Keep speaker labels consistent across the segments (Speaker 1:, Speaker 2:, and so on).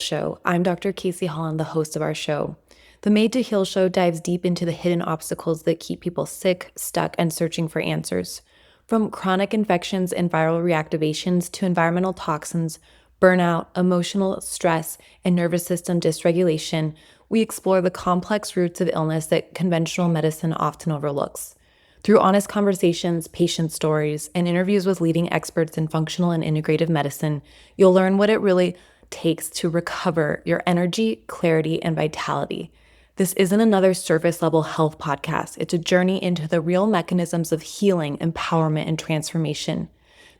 Speaker 1: Show. I'm Dr. Casey Holland, the host of our show. The Made to Heal show dives deep into the hidden obstacles that keep people sick, stuck, and searching for answers. From chronic infections and viral reactivations to environmental toxins, burnout, emotional stress, and nervous system dysregulation, we explore the complex roots of illness that conventional medicine often overlooks. Through honest conversations, patient stories, and interviews with leading experts in functional and integrative medicine, you'll learn what it really takes to recover your energy, clarity, and vitality. This isn't another surface level health podcast. It's a journey into the real mechanisms of healing, empowerment, and transformation.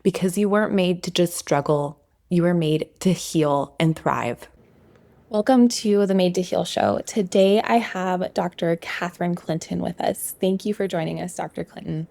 Speaker 1: Because you weren't made to just struggle, you were made to heal and thrive. Welcome to the Made to Heal show. Today I have Dr. Catherine Clinton with us. Thank you for joining us, Dr. Clinton.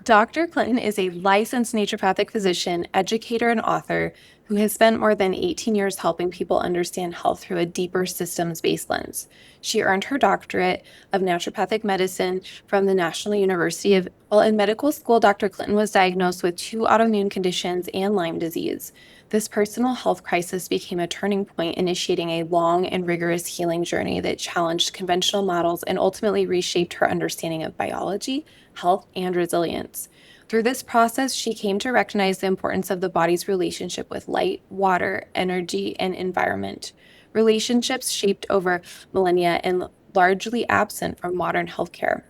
Speaker 1: Dr. Clinton is a licensed naturopathic physician, educator, and author who has spent more than 18 years helping people understand health through a deeper systems-based lens. She earned her doctorate of naturopathic medicine from the National University of... While in medical school, Dr. Clinton was diagnosed with 2 autoimmune conditions and Lyme disease. This personal health crisis became a turning point, initiating a long and rigorous healing journey that challenged conventional models and ultimately reshaped her understanding of biology, health, and resilience. Through this process, she came to recognize the importance of the body's relationship with light, water, energy, and environment. Relationships shaped over millennia and largely absent from modern healthcare.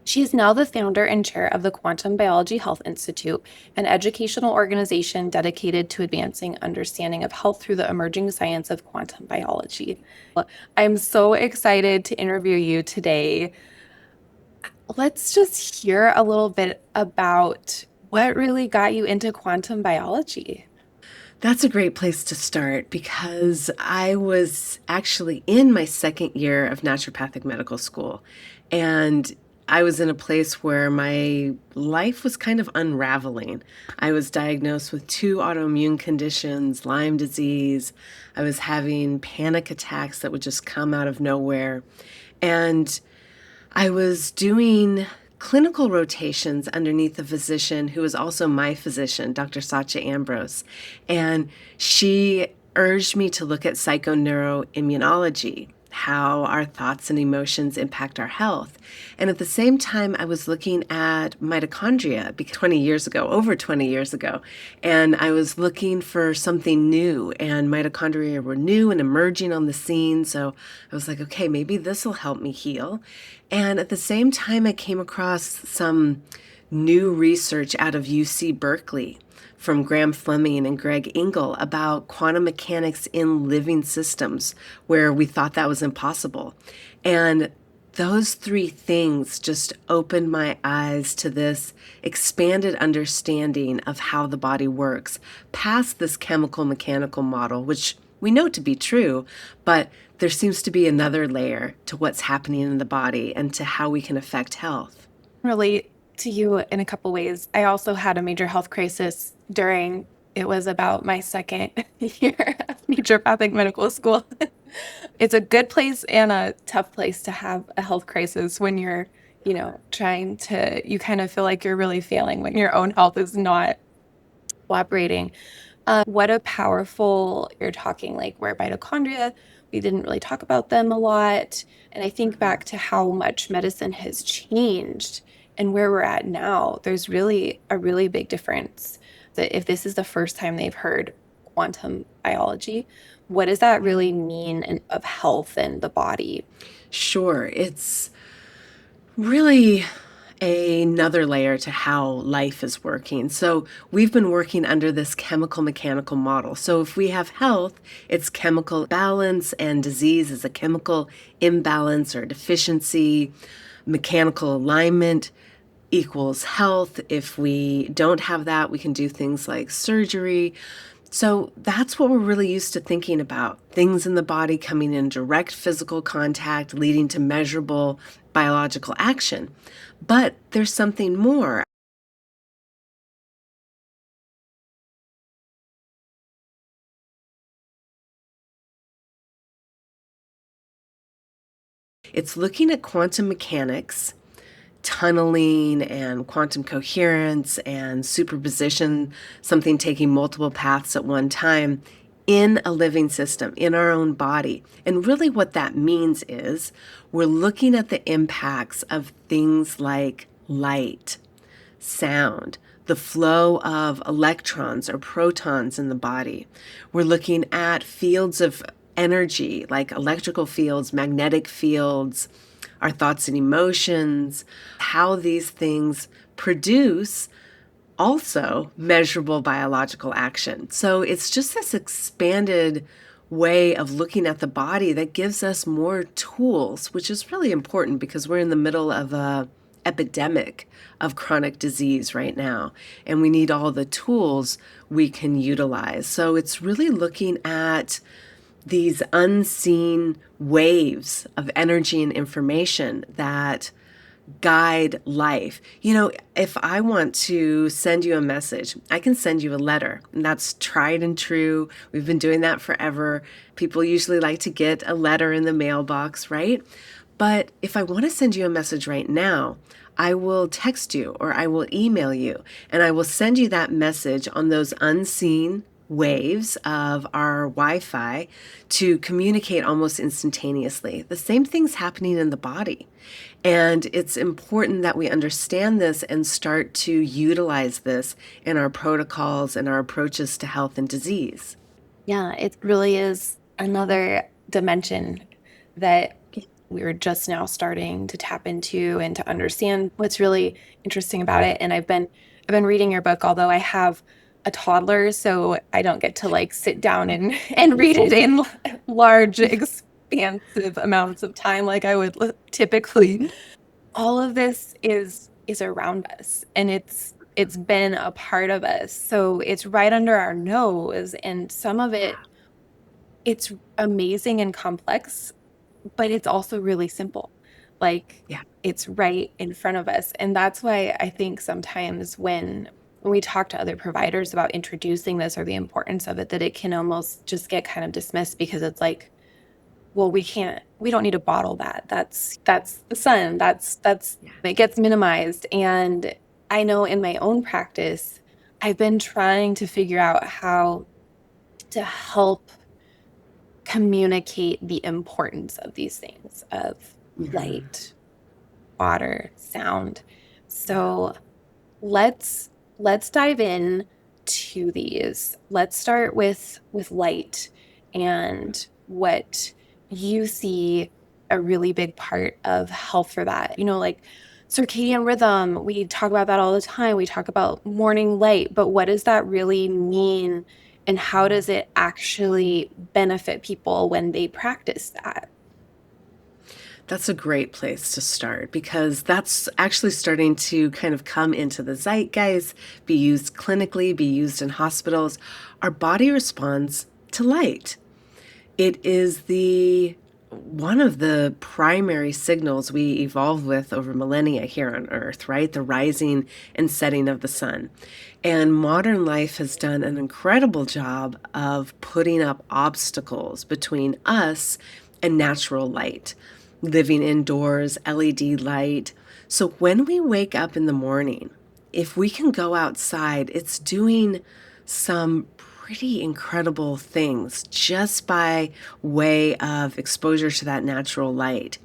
Speaker 1: She is now the founder and chair of the Quantum Biology Health Institute, an educational organization dedicated to advancing understanding of health through the emerging science of quantum biology. I'm so excited to interview you today. Let's just hear a little bit about what really got you into quantum biology.
Speaker 2: That's a great place to start because I was actually in my second year of naturopathic medical school, and I was in a place where my life was kind of unraveling. I was diagnosed with 2 autoimmune conditions, Lyme disease. I was having panic attacks that would just come out of nowhere. And I was doing clinical rotations underneath a physician who was also my physician, Dr. Satya Ambrose. And she urged me to look at psychoneuroimmunology, how our thoughts and emotions impact our health. And at the same time, I was looking at mitochondria 20 years ago, over 20 years ago. And I was looking for something new, and mitochondria were new and emerging on the scene. So I was like, okay, maybe this will help me heal. And at the same time, I came across some new research out of UC Berkeley from Graham Fleming and Greg Engel about quantum mechanics in living systems, where we thought that was impossible. And those 3 things just opened my eyes to this expanded understanding of how the body works, past this chemical mechanical model, which we know to be true, but there seems to be another layer to what's happening in the body and to how we can affect health.
Speaker 1: Relate to you in a couple ways. I also had a major health crisis it was about my second year of naturopathic medical school. It's a good place and a tough place to have a health crisis when you're, you kind of feel like you're really failing when your own health is not cooperating. What a powerful, you're talking like where mitochondria, we didn't really talk about them a lot. And I think back to how much medicine has changed and where we're at now, there's really a really big difference. That if this is the first time they've heard quantum biology, what does that really mean of health and the body?
Speaker 2: Sure, it's really another layer to how life is working. So we've been working under this chemical mechanical model. So if we have health, it's chemical balance, and disease is a chemical imbalance or deficiency. Mechanical alignment equals health. If we don't have that, we can do things like surgery. So that's what we're really used to thinking about. Things in the body coming in direct physical contact, leading to measurable biological action. But there's something more. It's looking at quantum mechanics, tunneling and quantum coherence and superposition, something taking multiple paths at one time in a living system, in our own body. And really what that means is we're looking at the impacts of things like light, sound, the flow of electrons or protons in the body. We're looking at fields of energy like electrical fields, magnetic fields, our thoughts and emotions, how these things produce also measurable biological action. So it's just this expanded way of looking at the body that gives us more tools, which is really important because we're in the middle of a epidemic of chronic disease right now, and we need all the tools we can utilize. So it's really looking at these unseen waves of energy and information that guide life. If I want to send you a message, I can send you a letter, and that's tried and true. We've been doing that forever. People usually like to get a letter in the mailbox, right? But if I want to send you a message right now, I will text you or I will email you, and I will send you that message on those unseen waves of our Wi-Fi to communicate almost instantaneously. The same thing's happening in the body. And it's important that we understand this and start to utilize this in our protocols and our approaches to health and disease.
Speaker 1: Yeah, it really is another dimension that we're just now starting to tap into and to understand what's really interesting about it. And I've been reading your book, although I have a toddler, so I don't get to sit down and read it in large, expansive amounts of time like I would typically. All of this is around us, and it's been a part of us. So it's right under our nose, and some of it's amazing and complex, but it's also really simple.
Speaker 2: Yeah.
Speaker 1: It's right in front of us. And that's why I think sometimes when we talk to other providers about introducing this or the importance of it, that it can almost just get kind of dismissed because it's like, well, we don't need to bottle that. That's the sun. It gets minimized. And I know in my own practice, I've been trying to figure out how to help communicate the importance of these things, of light, water, sound. So let's dive in to these. Let's start with light and what you see a really big part of health for that. Circadian rhythm, we talk about that all the time. We talk about morning light, but what does that really mean? And how does it actually benefit people when they practice that?
Speaker 2: That's a great place to start because that's actually starting to kind of come into the zeitgeist, be used clinically, be used in hospitals. Our body responds to light. It is one of the primary signals we evolved with over millennia here on Earth, right? The rising and setting of the sun. And modern life has done an incredible job of putting up obstacles between us and natural light, living indoors, LED light. So when we wake up in the morning, if we can go outside, it's doing some pretty incredible things just by way of exposure to that natural light.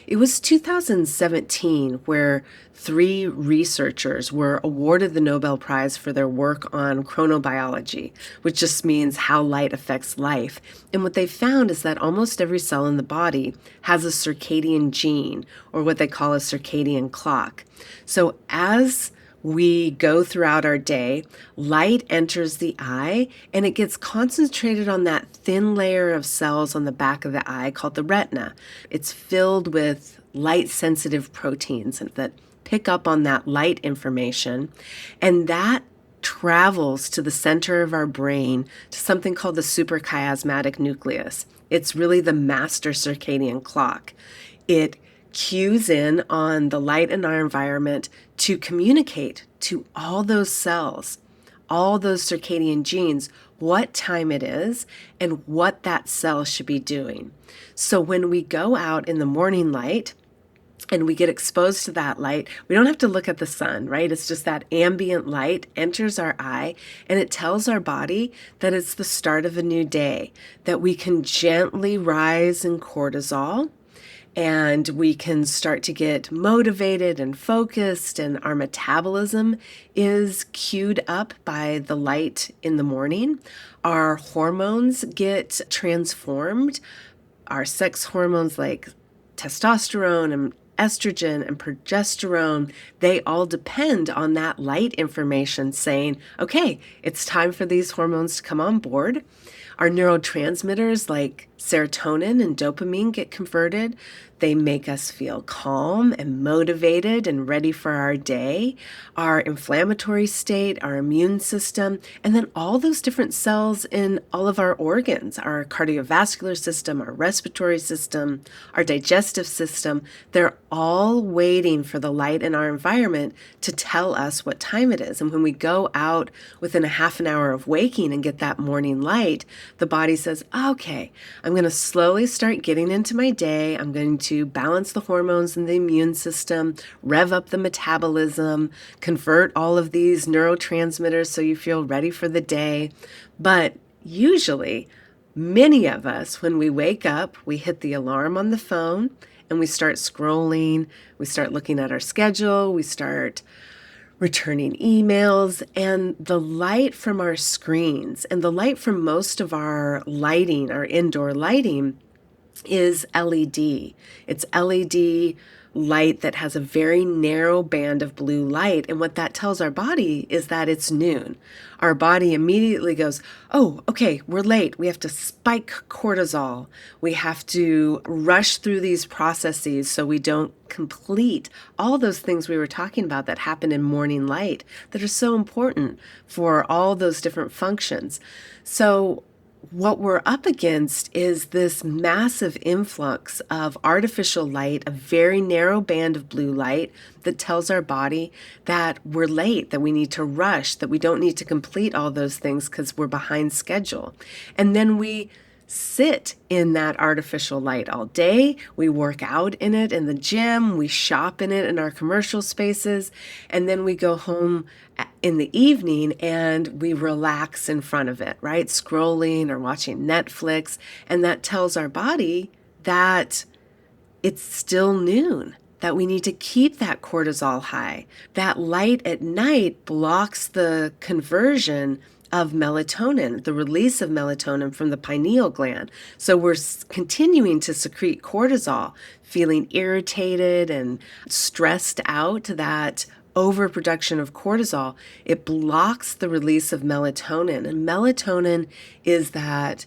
Speaker 2: It was 2017 where 3 researchers were awarded the Nobel Prize for their work on chronobiology, which just means how light affects life. And what they found is that almost every cell in the body has a circadian gene, or what they call a circadian clock. So as we go throughout our day, light enters the eye and it gets concentrated on that thin layer of cells on the back of the eye called the retina. It's filled with light-sensitive proteins that pick up on that light information, and that travels to the center of our brain to something called the suprachiasmatic nucleus. It's really the master circadian clock. It cues in on the light in our environment to communicate to all those cells, all those circadian genes, what time it is and what that cell should be doing. So when we go out in the morning light, and we get exposed to that light, we don't have to look at the sun, right? It's just that ambient light enters our eye and it tells our body that it's the start of a new day, that we can gently rise in cortisol and we can start to get motivated and focused, and our metabolism is cued up by the light in the morning. Our hormones get transformed. Our sex hormones like testosterone and estrogen and progesterone, they all depend on that light information saying, okay, it's time for these hormones to come on board. Our neurotransmitters like serotonin and dopamine get converted. They make us feel calm and motivated and ready for our day. Our inflammatory state, our immune system, and then all those different cells in all of our organs, our cardiovascular system, our respiratory system, our digestive system, they're all waiting for the light in our environment to tell us what time it is. And when we go out within a half an hour of waking and get that morning light, the body says, okay, I'm going to slowly start getting into my day. I'm going to balance the hormones in the immune system, rev up the metabolism, convert all of these neurotransmitters so you feel ready for the day. But usually, many of us, when we wake up, we hit the alarm on the phone and we start scrolling. We start looking at our schedule. We start returning emails, and the light from our screens and the light from most of our lighting, our indoor lighting, is LED. It's LED light that has a very narrow band of blue light. And what that tells our body is that it's noon. Our body immediately goes, oh, okay, we're late. We have to spike cortisol. We have to rush through these processes so we don't complete all those things we were talking about that happen in morning light that are so important for all those different functions. So what we're up against is this massive influx of artificial light, a very narrow band of blue light that tells our body that we're late, that we need to rush, that we don't need to complete all those things because we're behind schedule. And then we sit in that artificial light all day. We work out in it in the gym. We shop in it in our commercial spaces. And then we go home in the evening and we relax in front of it, right? Scrolling or watching Netflix. And that tells our body that it's still noon, that we need to keep that cortisol high. That light at night blocks the conversion of melatonin, the release of melatonin from the pineal gland. So we're continuing to secrete cortisol, feeling irritated and stressed out. That overproduction of cortisol, it blocks the release of melatonin. And melatonin is that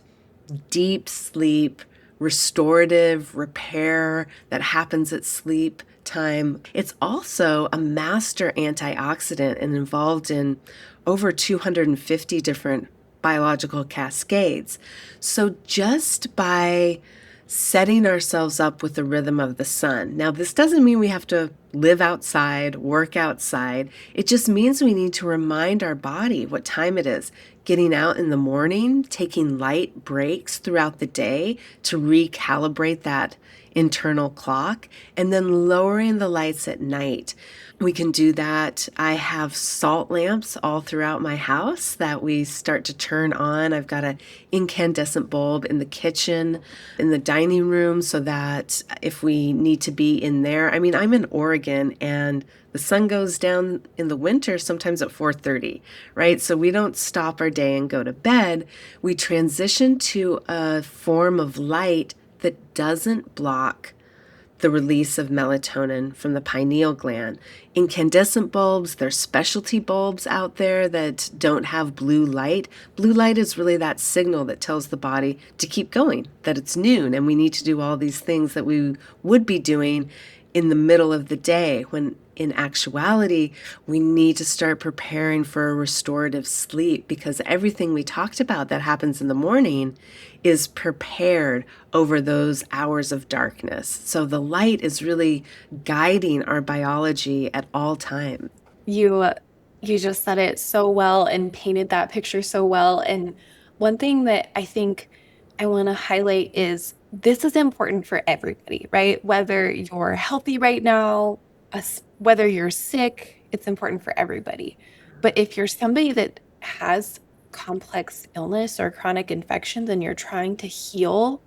Speaker 2: deep sleep, restorative repair that happens at sleep time. It's also a master antioxidant and involved in over 250 different biological cascades. So just by setting ourselves up with the rhythm of the sun. Now, this doesn't mean we have to live outside, work outside. It just means we need to remind our body what time it is. Getting out in the morning, taking light breaks throughout the day to recalibrate that internal clock, and then lowering the lights at night. We can do that. I have salt lamps all throughout my house that we start to turn on. I've got an incandescent bulb in the kitchen, in the dining room, so that if we need to be in there, I mean, I'm in Oregon and the sun goes down in the winter sometimes at 4:30, right? So we don't stop our day and go to bed. We transition to a form of light that doesn't block the release of melatonin from the pineal gland. Incandescent bulbs, there's specialty bulbs out there that don't have blue light. Blue light is really that signal that tells the body to keep going, that it's noon and we need to do all these things that we would be doing in the middle of the day, when in actuality, we need to start preparing for a restorative sleep, because everything we talked about that happens in the morning is prepared over those hours of darkness. So the light is really guiding our biology at all times.
Speaker 1: You just said it so well and painted that picture so well. And one thing that I think I want to highlight is this is important for everybody, right? Whether you're healthy right now, whether you're sick, it's important for everybody. But if you're somebody that has complex illness or chronic infections and you're trying to heal,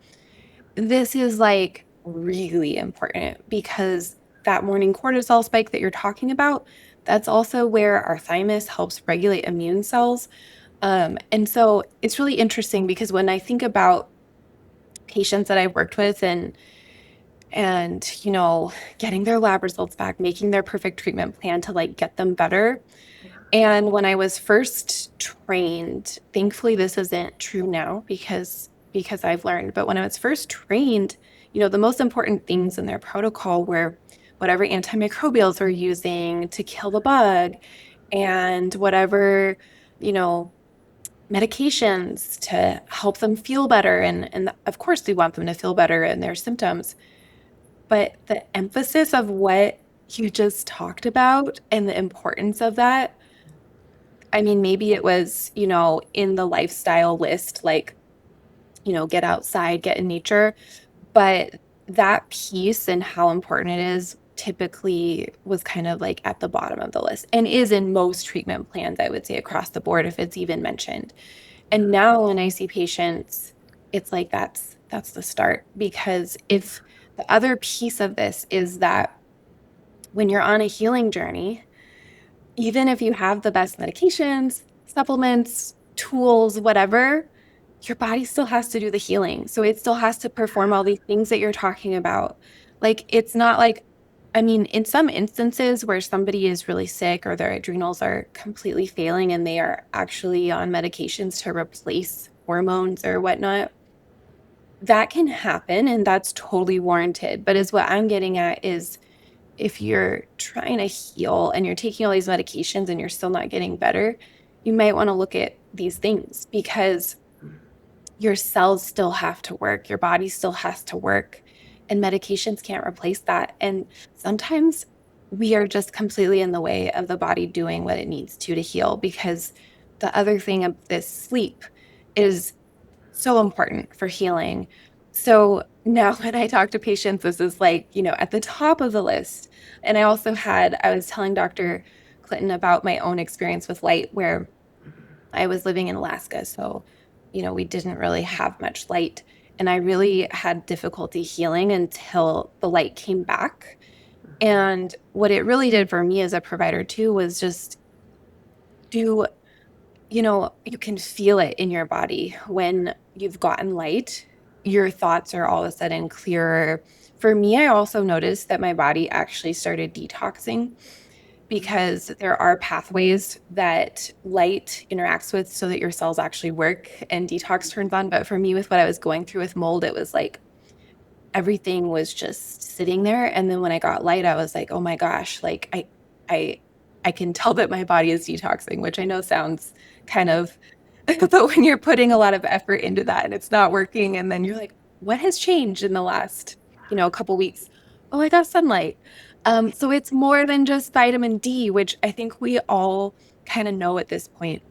Speaker 1: this is like really important because that morning cortisol spike that you're talking about, that's also where our thymus helps regulate immune cells. And so it's really interesting because when I think about patients that I've worked with and getting their lab results back, making their perfect treatment plan to like get them better. And when I was first trained, thankfully this isn't true now because I've learned, but when I was first trained, the most important things in their protocol were whatever antimicrobials they're using to kill the bug and whatever, you know, medications to help them feel better. And of course we want them to feel better in their symptoms. But the emphasis of what you just talked about and the importance of that, I mean, maybe it was, in the lifestyle list, like, get outside, get in nature. But that piece and how important it is typically was kind of like at the bottom of the list and is in most treatment plans, I would say, across the board, if it's even mentioned. And now when I see patients, it's like that's the start. Because if the other piece of this is that when you're on a healing journey, even if you have the best medications, supplements, tools, whatever, your body still has to do the healing. So it still has to perform all these things that you're talking about. Like, it's not like, I mean, in some instances where somebody is really sick or their adrenals are completely failing and they are actually on medications to replace hormones or whatnot, that can happen and that's totally warranted. But is what I'm getting at is if you're trying to heal and you're taking all these medications and you're still not getting better, you might want to look at these things because your cells still have to work, your body still has to work, and medications can't replace that. And sometimes we are just completely in the way of the body doing what it needs to heal because the other thing of this sleep is so important for healing. So now when I talk to patients, this is like, at the top of the list. And I was telling Dr. Clinton about my own experience with light where I was living in Alaska. So, we didn't really have much light. And I really had difficulty healing until the light came back. And what it really did for me as a provider too was just do you can feel it in your body when you've gotten light. Your thoughts are all of a sudden clearer. For me, I also noticed that my body actually started detoxing because there are pathways that light interacts with so that your cells actually work and detox turns on. But for me, with what I was going through with mold, it was like everything was just sitting there. And then when I got light, I was like, oh my gosh, like I, I can tell that my body is detoxing, which I know sounds kind of, but when you're putting a lot of effort into that and it's not working, and then you're like, what has changed in the last, couple weeks? Oh, I got sunlight. So it's more than just vitamin D, which I think we all kind of know at this point.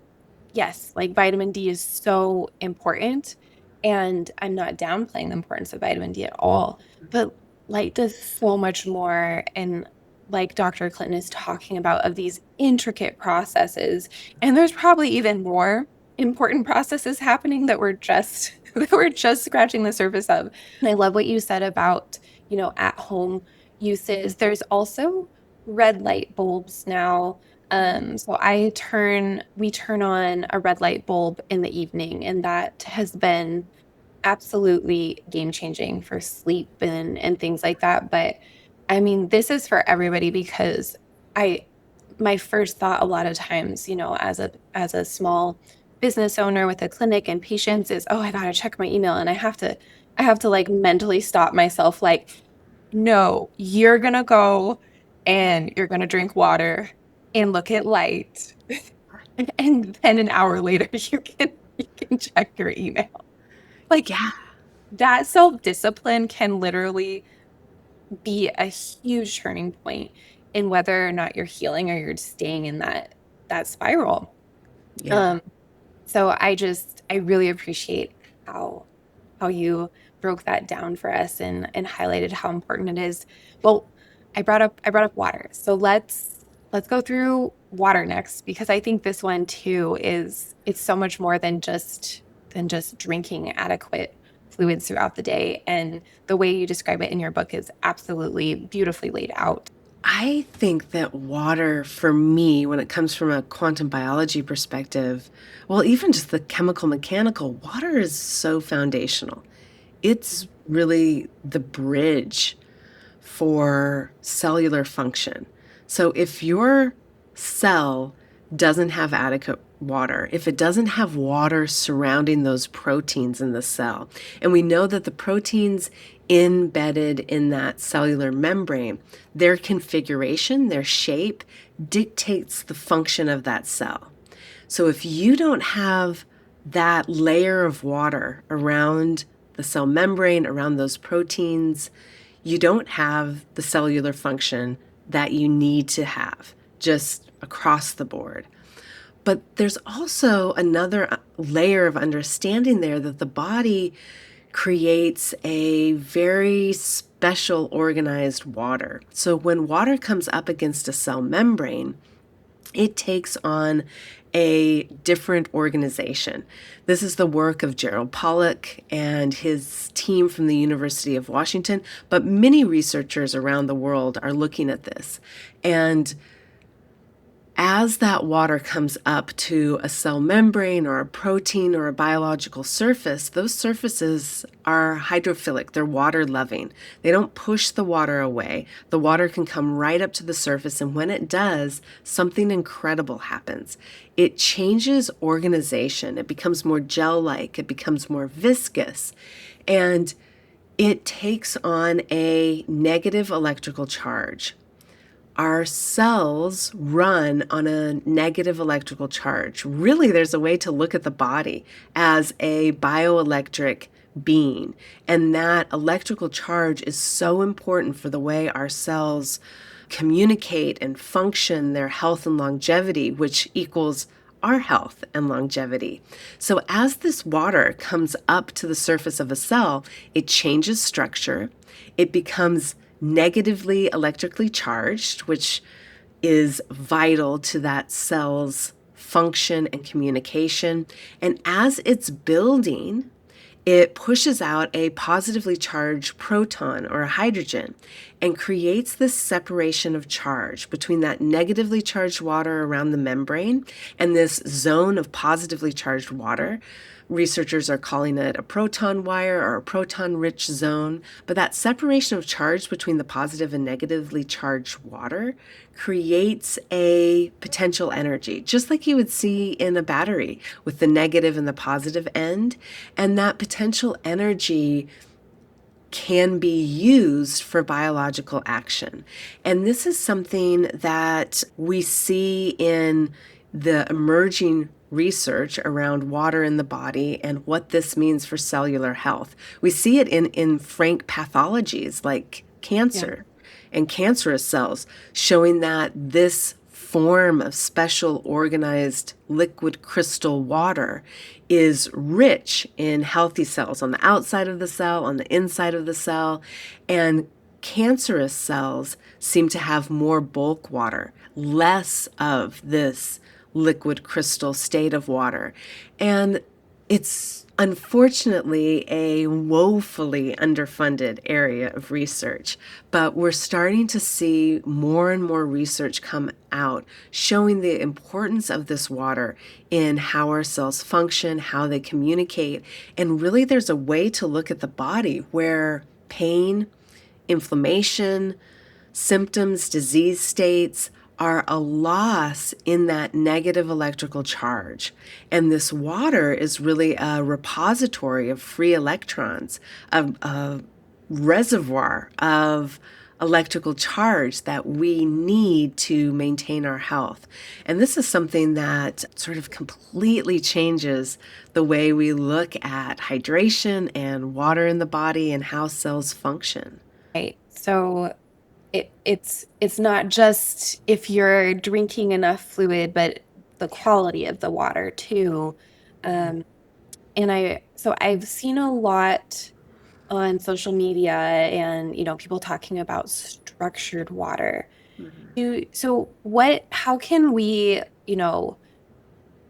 Speaker 1: Yes, like vitamin D is so important. And I'm not downplaying the importance of vitamin D at all, but light does so much more. And like Dr. Clinton is talking about, of these intricate processes, and there's probably even more important processes happening that we're just that we're just scratching the surface of. And I love what you said about, at home uses. There's also red light bulbs now. So we turn on a red light bulb in the evening, and that has been absolutely game changing for sleep and things like that. But I mean, this is for everybody because I, my first thought a lot of times, as a small business owner with a clinic and patients is, oh, I gotta check my email, and I have to like mentally stop myself, like, no, you're gonna go and you're gonna drink water and look at light. And then an hour later you can check your email. Like
Speaker 2: Yeah.
Speaker 1: that self-discipline can literally be a huge turning point in whether or not you're healing or you're staying in that spiral.
Speaker 2: Yeah.
Speaker 1: Um, so I really appreciate how how you
Speaker 3: broke that down for us and highlighted how important it is. Well, I brought up water. So let's go through water next because I think this one too is it's so much more than just drinking adequate fluids throughout the day. And the way you describe it in your book is absolutely beautifully laid out.
Speaker 2: I think that water, for me, when it comes from a quantum biology perspective, well, even just the chemical mechanical, water is so foundational. It's really the bridge for cellular function. So if your cell doesn't have adequate water, if it doesn't have water surrounding those proteins in the cell, and we know that the proteins embedded in that cellular membrane, their configuration, their shape dictates the function of that cell. So if you don't have that layer of water around the cell membrane, around those proteins, you don't have the cellular function that you need to have just across the board. But there's also another layer of understanding there that the body creates a very special organized water. So when water comes up against a cell membrane, it takes on a different organization. This is the work of Gerald Pollack and his team from the University of Washington, but many researchers around the world are looking at this. And as that water comes up to a cell membrane or a protein or a biological surface, those surfaces are hydrophilic. They're water loving. They don't push the water away. The water can come right up to the surface. And when it does, something incredible happens. It changes organization. It becomes more gel-like. It becomes more viscous. And it takes on a negative electrical charge. Our cells run on a negative electrical charge. Really, there's a way to look at the body as a bioelectric being. And that electrical charge is so important for the way our cells communicate and function, their health and longevity, which equals our health and longevity. So as this water comes up to the surface of a cell, it changes structure. It becomes negatively electrically charged, which is vital to that cell's function and communication. And as it's building, it pushes out a positively charged proton or a hydrogen and creates this separation of charge between that negatively charged water around the membrane and this zone of positively charged water. Researchers are calling it a proton wire or a proton-rich zone, but that separation of charge between the positive and negatively charged water creates a potential energy, just like you would see in a battery with the negative and the positive end. And that potential energy can be used for biological action. And this is something that we see in the emerging research around water in the body and what this means for cellular health. We see it in frank pathologies like cancer and cancerous cells, showing that this form of special organized liquid crystal water is rich in healthy cells on the outside of the cell, on the inside of the cell, and cancerous cells seem to have more bulk water, less of this liquid crystal state of water. And it's unfortunately a woefully underfunded area of research, but we're starting to see more and more research come out showing the importance of this water in how our cells function, how they communicate, and really there's a way to look at the body where pain, inflammation, symptoms, disease states are a loss in that negative electrical charge. And this water is really a repository of free electrons, a reservoir of electrical charge that we need to maintain our health. And this is something that sort of completely changes the way we look at hydration and water in the body and how cells function.
Speaker 3: Right. So it's not just if you're drinking enough fluid, but the quality of the water too. And I've seen a lot on social media and, people talking about structured water.
Speaker 2: Mhm.
Speaker 3: How can we,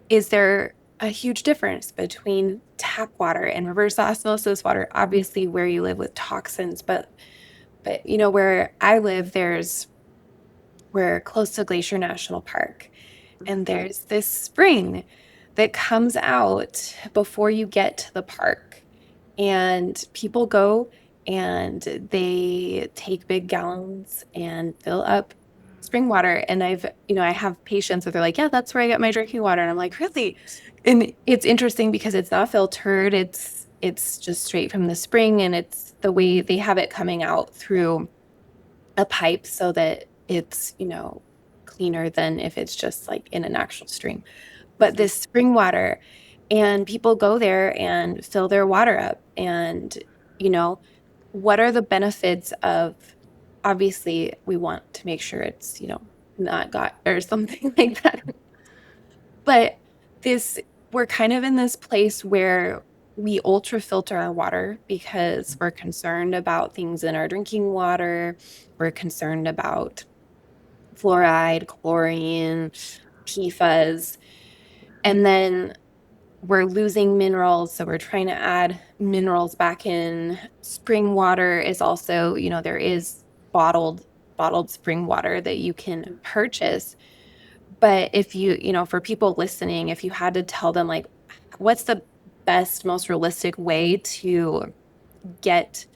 Speaker 3: is there a huge difference between tap water and reverse osmosis water? Obviously, where you live with toxins, but where I live, we're close to Glacier National Park, and there's this spring that comes out before you get to the park. And people go and they take big gallons and fill up spring water. And I have patients that they're like, yeah, that's where I get my drinking water. And I'm like, really? And it's interesting because it's not filtered. It's just straight from the spring, and it's the way they have it coming out through a pipe so that it's, cleaner than if it's just like in an actual stream. But this spring water, and people go there and fill their water up. And, you know, what are the benefits of, obviously, we want to make sure it's, not got or something like that. But this, we're kind of in this place where we ultra filter our water because we're concerned about things in our drinking water. We're concerned about fluoride, chlorine, PFAS. And then we're losing minerals. So we're trying to add minerals back in. Spring water is also, there is bottled spring water that you can purchase. But if for people listening, if you had to tell them like, what's the best, most realistic way to get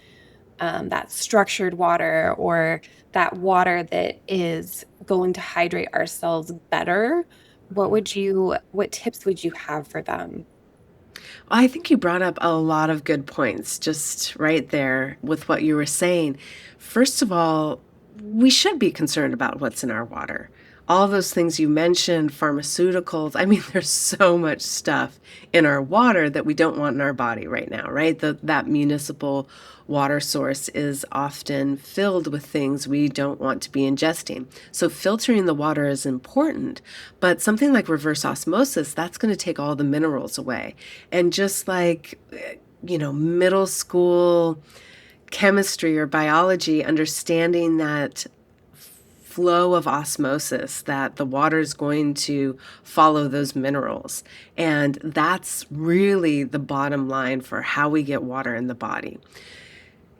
Speaker 3: that structured water, or that water that is going to hydrate our cells better, what tips would you have for them?
Speaker 2: I think you brought up a lot of good points just right there with what you were saying. First of all, we should be concerned about what's in our water. All those things you mentioned, pharmaceuticals. I mean, there's so much stuff in our water that we don't want in our body right now, right? That municipal water source is often filled with things we don't want to be ingesting. So filtering the water is important, but something like reverse osmosis, that's going to take all the minerals away. And just like, middle school chemistry or biology, understanding that flow of osmosis, that the water is going to follow those minerals. And that's really the bottom line for how we get water in the body,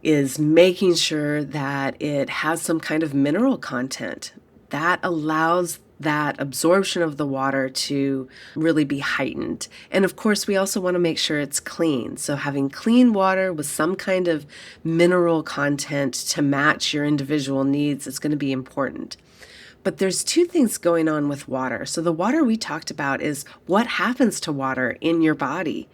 Speaker 2: is making sure that it has some kind of mineral content that allows that absorption of the water to really be heightened. And of course, we also want to make sure it's clean. So having clean water with some kind of mineral content to match your individual needs is going to be important. But there's two things going on with water. So the water we talked about is what happens to water in your body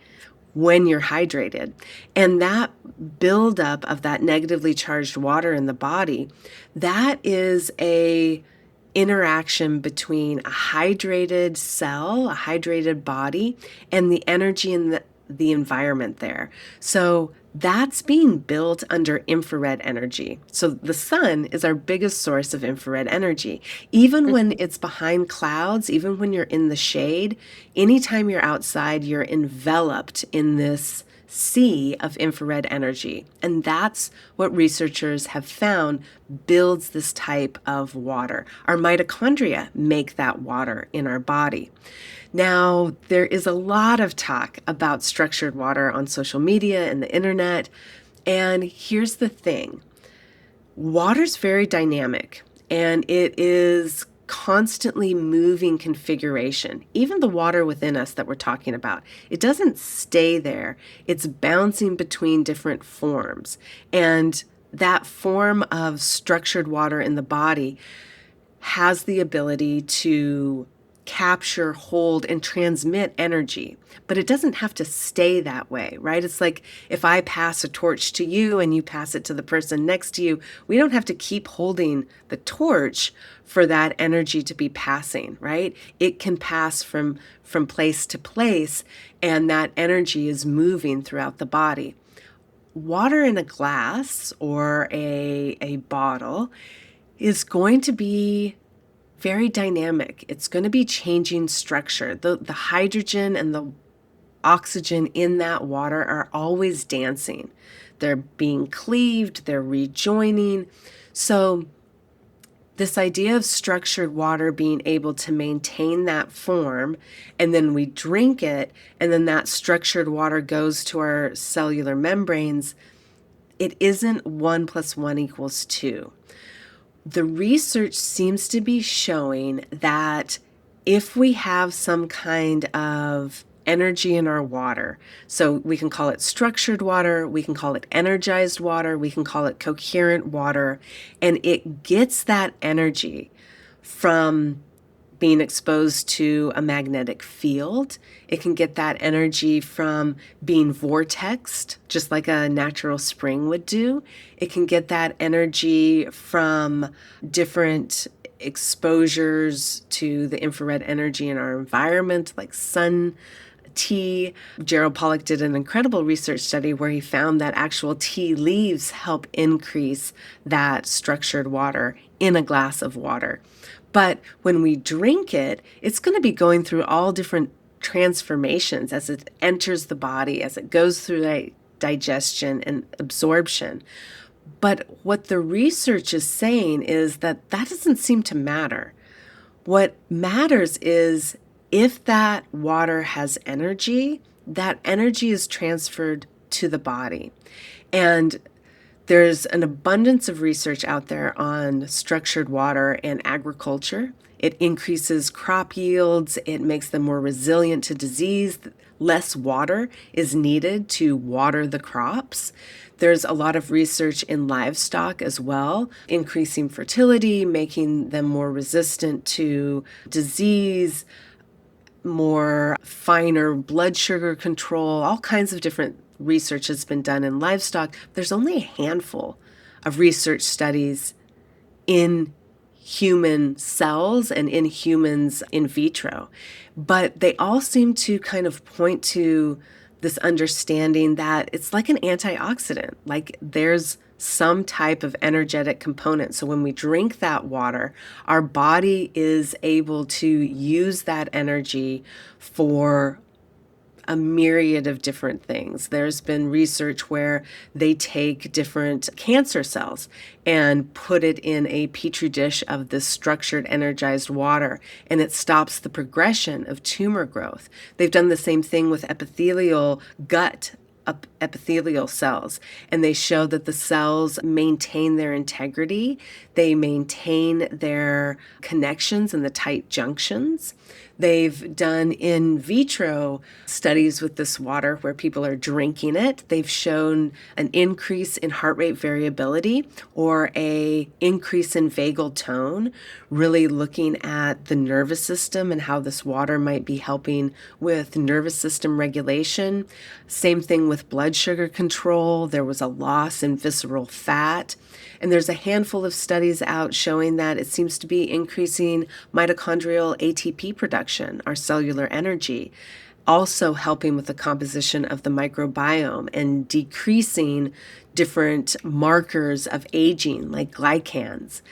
Speaker 2: when you're hydrated. And that buildup of that negatively charged water in the body, that is a interaction between a hydrated cell, a hydrated body, and the energy in the environment there. So that's being built under infrared energy. So the sun is our biggest source of infrared energy. Even when it's behind clouds, even when you're in the shade, anytime you're outside, you're enveloped in this sea of infrared energy. And that's what researchers have found builds this type of water. Our mitochondria make that water in our body. Now, there is a lot of talk about structured water on social media and the internet. And here's the thing. Water's very dynamic, and it is constantly moving configuration. Even the water within us that we're talking about, it doesn't stay there. It's bouncing between different forms. And that form of structured water in the body has the ability to capture, hold, and transmit energy. But it doesn't have to stay that way, right? It's like if I pass a torch to you and you pass it to the person next to you, we don't have to keep holding the torch for that energy to be passing, right? It can pass from place to place, and that energy is moving throughout the body. Water in a glass or a bottle is going to be very dynamic. It's going to be changing structure. The hydrogen and the oxygen in that water are always dancing. they're being cleaved, they're rejoining. So this idea of structured water being able to maintain that form, and then we drink it, and then that structured water goes to our cellular membranes, it isn't 1 + 1 = 2. The research seems to be showing that if we have some kind of energy in our water, so we can call it structured water, we can call it energized water, we can call it coherent water, and it gets that energy from being exposed to a magnetic field. It can get that energy from being vortexed, just like a natural spring would do. It can get that energy from different exposures to the infrared energy in our environment, like sun tea. Gerald Pollack did an incredible research study where he found that actual tea leaves help increase that structured water in a glass of water. But when we drink it, it's going to be going through all different transformations as it enters the body, as it goes through digestion and absorption. But what the research is saying is that that doesn't seem to matter. What matters is if that water has energy, that energy is transferred to the body. And there's an abundance of research out there on structured water and agriculture. It increases crop yields, it makes them more resilient to disease. Less water is needed to water the crops. There's a lot of research in livestock as well, increasing fertility, making them more resistant to disease, more finer blood sugar control, all kinds of different research has been done in livestock. There's only a handful of research studies in human cells and in humans in vitro, but they all seem to kind of point to this understanding that it's like an antioxidant, like there's some type of energetic component. So when we drink that water, our body is able to use that energy for a myriad of different things. There's been research where they take different cancer cells and put it in a petri dish of this structured, energized water, and it stops the progression of tumor growth. They've done the same thing with gut epithelial cells, and they show that the cells maintain their integrity, they maintain their connections and the tight junctions. They've done in vitro studies with this water where people are drinking it. They've shown an increase in heart rate variability or a increase in vagal tone, really looking at the nervous system and how this water might be helping with nervous system regulation. Same thing with blood sugar control. There was a loss in visceral fat. And there's a handful of studies out showing that it seems to be increasing mitochondrial ATP production, our cellular energy, also helping with the composition of the microbiome and decreasing different markers of aging like glycans.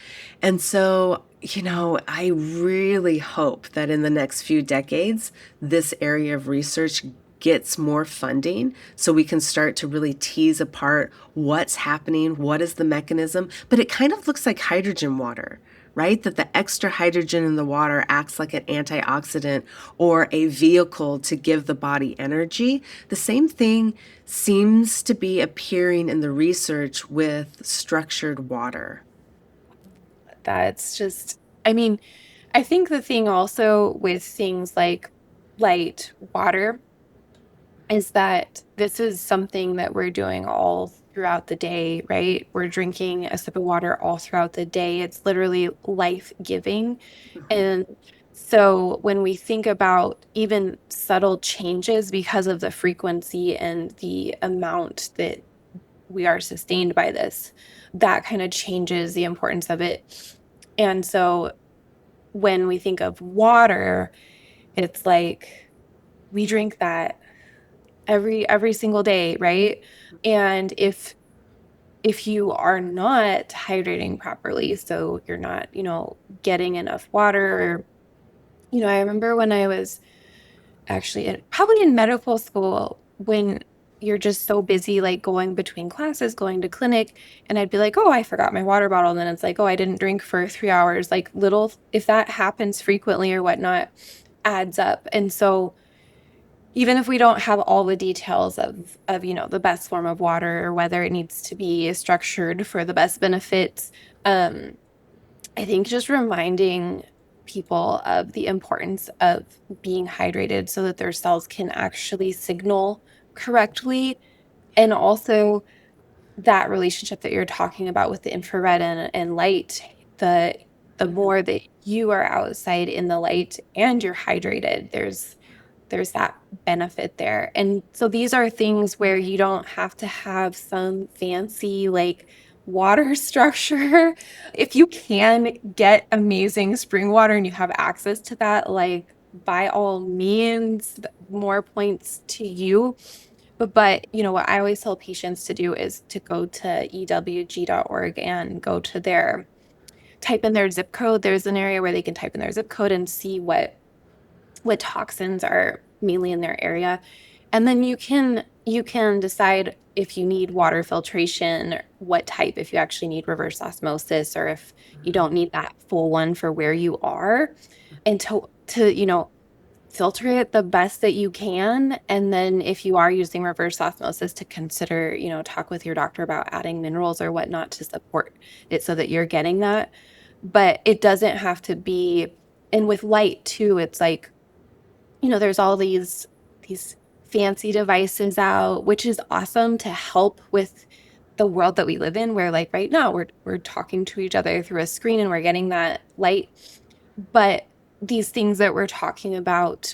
Speaker 2: And so, I really hope that in the next few decades, this area of research gets more funding so we can start to really tease apart what's happening, what is the mechanism. But it kind of looks like hydrogen water, right? That the extra hydrogen in the water acts like an antioxidant or a vehicle to give the body energy. The same thing seems to be appearing in the research with structured water.
Speaker 3: That's just, I think the thing also with things like light water is that this is something that we're doing all throughout the day, right? We're drinking a sip of water all throughout the day. It's literally life-giving. And so when we think about even subtle changes because of the frequency and the amount that we are sustained by this, that kind of changes the importance of it. And so when we think of water, it's like we drink that every single day, right? And if you are not hydrating properly, so you're not, getting enough water, I remember when I was actually probably in medical school when you're just so busy, like going between classes, going to clinic, and I'd be like, oh, I forgot my water bottle. And then it's like, oh, I didn't drink for 3 hours. Like little, if that happens frequently or whatnot, adds up. And so even if we don't have all the details of the best form of water or whether it needs to be structured for the best benefits, I think just reminding people of the importance of being hydrated so that their cells can actually signal correctly. And also that relationship that you're talking about with the infrared and light, the more that you are outside in the light and you're hydrated, there's that benefit there. And so these are things where you don't have to have some fancy like water structure. If you can get amazing spring water and you have access to that, like by all means, more points to you. But what I always tell patients to do is to go to ewg.org and go to type in their zip code. There's an area where they can type in their zip code and see what toxins are mainly in their area. And then you can decide if you need water filtration, what type, if you actually need reverse osmosis, or if you don't need that full one for where you are, and to filter it the best that you can. And then if you are using reverse osmosis, to consider, talk with your doctor about adding minerals or whatnot to support it so that you're getting that. But it doesn't have to be, and with light too, it's like, there's all these fancy devices out, which is awesome to help with the world that we live in, where like right now we're talking to each other through a screen and we're getting that light. But these things that we're talking about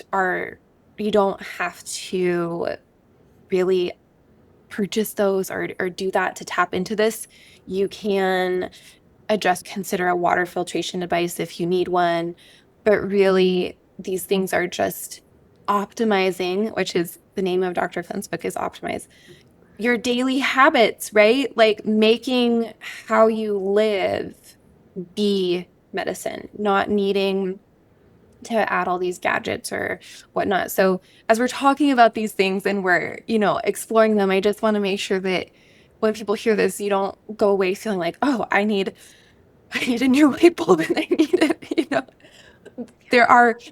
Speaker 3: you don't have to really purchase those or do that to tap into this. You can consider a water filtration device if you need one, but really these things are just optimizing, which is the name of Dr. Clint's book, is Optimize your daily habits, right? Like making how you live be medicine, not needing to add all these gadgets or whatnot. So as we're talking about these things and we're, exploring them, I just want to make sure that when people hear this, you don't go away feeling like, oh, I need a new light bulb and I need it,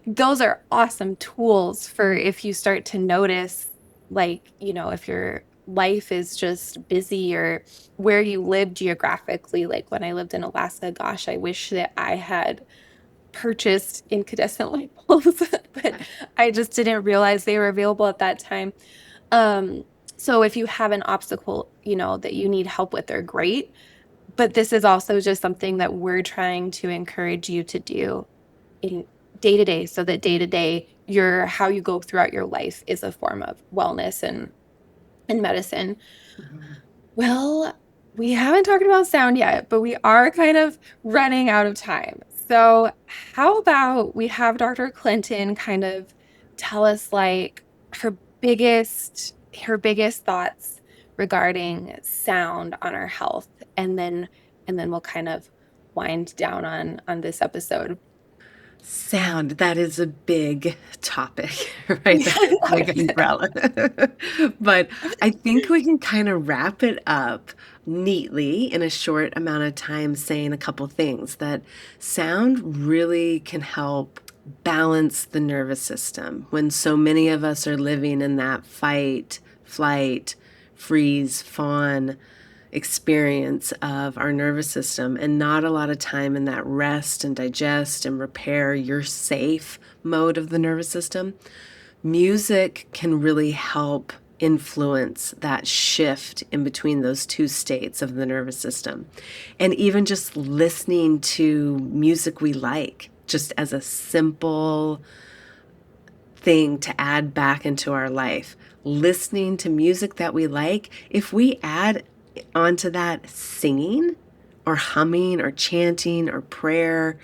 Speaker 3: those are awesome tools for if you start to notice, like, if your life is just busy or where you live geographically. Like when I lived in Alaska, gosh, I wish that I had purchased incandescent light bulbs, but I just didn't realize they were available at that time. So if you have an obstacle, that you need help with, they're great. But this is also just something that we're trying to encourage you to do in day to day, so that day to day, how you go throughout your life is a form of wellness and medicine. Mm-hmm. Well, we haven't talked about sound yet, but we are kind of running out of time. So how about we have Dr. Clinton kind of tell us like her biggest thoughts regarding sound on our health, and then we'll kind of wind down on this episode.
Speaker 2: Sound, that is a big topic, right? That's like an umbrella. But I think we can kind of wrap it up neatly in a short amount of time, saying a couple things. That sound really can help balance the nervous system when so many of us are living in that fight, flight, freeze, fawn experience of our nervous system, and not a lot of time in that rest and digest and repair, you're safe mode of the nervous system. Music can really help influence that shift in between those two states of the nervous system. And even just listening to music we like, just as a simple thing to add back into our life. Listening to music that we like, if we add onto that singing or humming or chanting or prayer,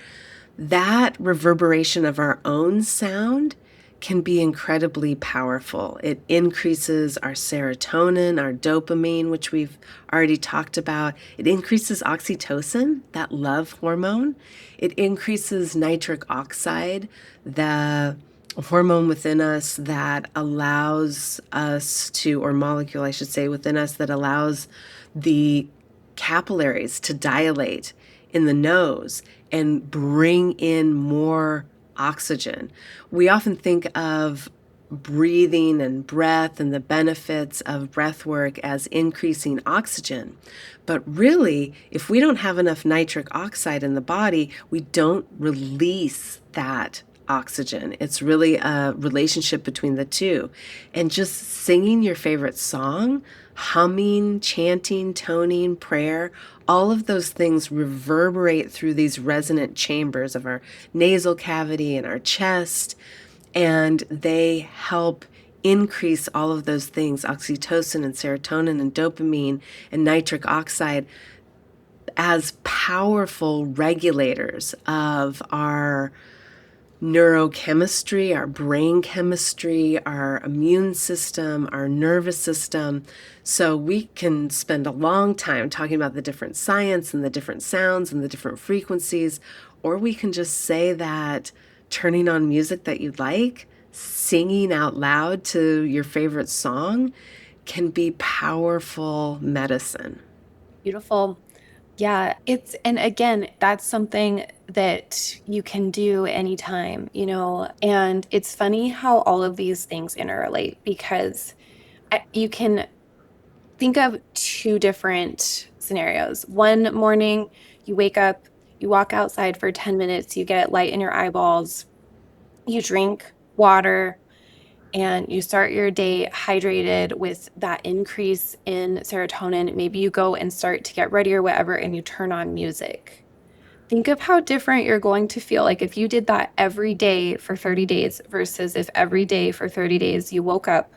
Speaker 2: that reverberation of our own sound can be incredibly powerful. It increases our serotonin, our dopamine, which we've already talked about. It increases oxytocin, that love hormone. It increases nitric oxide, the a hormone within us that allows us to, or molecule, I should say, within us that allows the capillaries to dilate in the nose and bring in more oxygen. We often think of breathing and breath and the benefits of breath work as increasing oxygen. But really, if we don't have enough nitric oxide in the body, we don't release that oxygen. It's really a relationship between the two. And just singing your favorite song, humming, chanting, toning, prayer, all of those things reverberate through these resonant chambers of our nasal cavity and our chest, and they help increase all of those things, oxytocin and serotonin and dopamine and nitric oxide, as powerful regulators of our neurochemistry, our brain chemistry, our immune system, our nervous system. So we can spend a long time talking about the different science and the different sounds and the different frequencies, or we can just say that turning on music that you like, singing out loud to your favorite song can be powerful medicine.
Speaker 3: Beautiful. Yeah, and again, that's something that you can do anytime, and it's funny how all of these things interrelate because you can think of two different scenarios. One morning, you wake up, you walk outside for 10 minutes, you get light in your eyeballs, you drink water, and you start your day hydrated with that increase in serotonin. Maybe you go and start to get ready or whatever, and you turn on music. Think of how different you're going to feel like if you did that every day for 30 days versus if every day for 30 days you woke up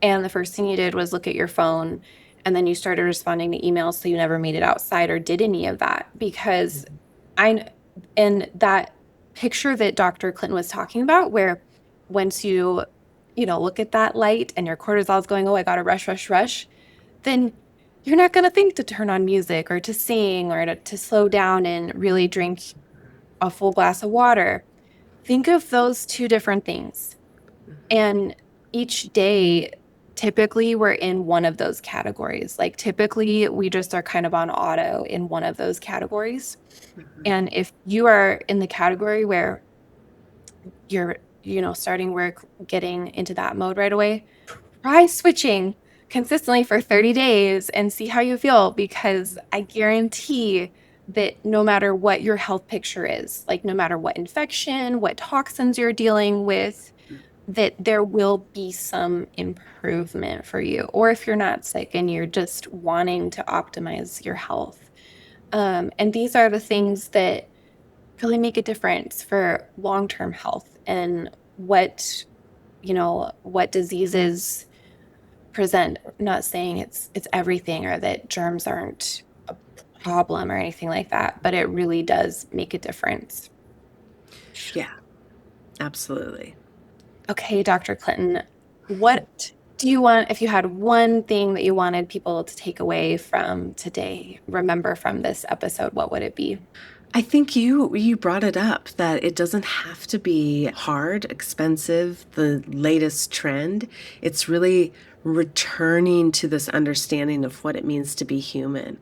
Speaker 3: and the first thing you did was look at your phone and then you started responding to emails so you never made it outside or did any of that. Because and that picture that Dr. Clinton was talking about, where once you look at that light and your cortisol is going, oh, I got to rush, rush, rush, then you're not going to think to turn on music or to sing or to slow down and really drink a full glass of water. Think of those two different things. And each day, typically we're in one of those categories. Like typically we just are kind of on auto in one of those categories. And if you are in the category where you're, starting work, getting into that mode right away, try switching consistently for 30 days and see how you feel, because I guarantee that no matter what your health picture is, like no matter what infection, what toxins you're dealing with, that there will be some improvement for you. Or if you're not sick and you're just wanting to optimize your health. And these are the things that really make a difference for long-term health and what diseases present. I'm not saying it's everything or that germs aren't a problem or anything like that, but it really does make a difference.
Speaker 2: Yeah, absolutely.
Speaker 3: Okay, Dr. Clinton, what do you want, if you had one thing that you wanted people to take away from today, remember from this episode, what would it be?
Speaker 2: I think you brought it up, that it doesn't have to be hard, expensive, the latest trend. It's really returning to this understanding of what it means to be human,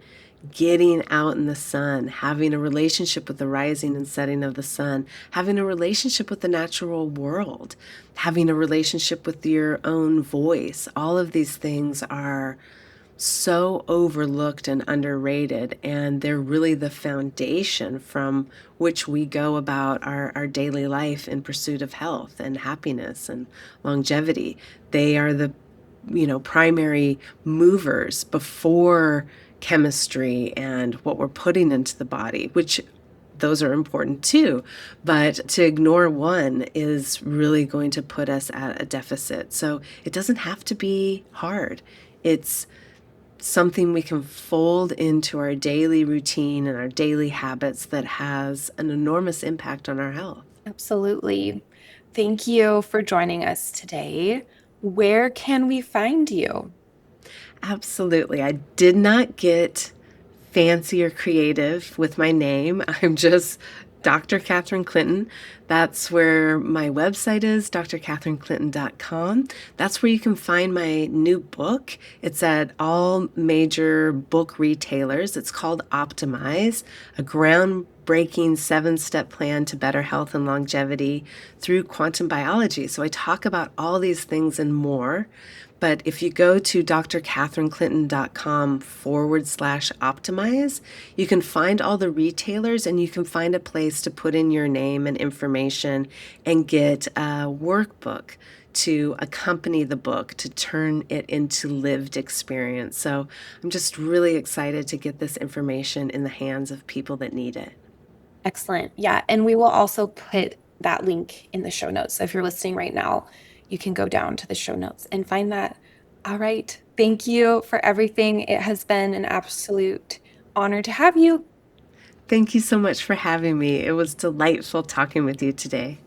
Speaker 2: getting out in the sun, having a relationship with the rising and setting of the sun, having a relationship with the natural world, having a relationship with your own voice. All of these things are so overlooked and underrated, and they're really the foundation from which we go about our daily life in pursuit of health and happiness and longevity. They are the primary movers before chemistry and what we're putting into the body, which those are important too. But to ignore one is really going to put us at a deficit. So it doesn't have to be hard. It's something we can fold into our daily routine and our daily habits that has an enormous impact on our health.
Speaker 3: Absolutely. Thank you for joining us today. Where can we find you?
Speaker 2: Absolutely. I did not get fancy or creative with my name. I'm just Dr. Catherine Clinton. That's where my website is, drkatherineclinton.com. That's where you can find my new book. It's at all major book retailers. It's called Optimize, a groundbreaking 7-step plan to better health and longevity through quantum biology. So I talk about all these things and more. But if you go to drkatherineclinton.com/optimize, you can find all the retailers and you can find a place to put in your name and information and get a workbook to accompany the book to turn it into lived experience. So I'm just really excited to get this information in the hands of people that need it.
Speaker 3: Excellent. Yeah. And we will also put that link in the show notes. So if you're listening right now, you can go down to the show notes and find that. All right. Thank you for everything. It has been an absolute honor to have you.
Speaker 2: Thank you so much for having me. It was delightful talking with you today.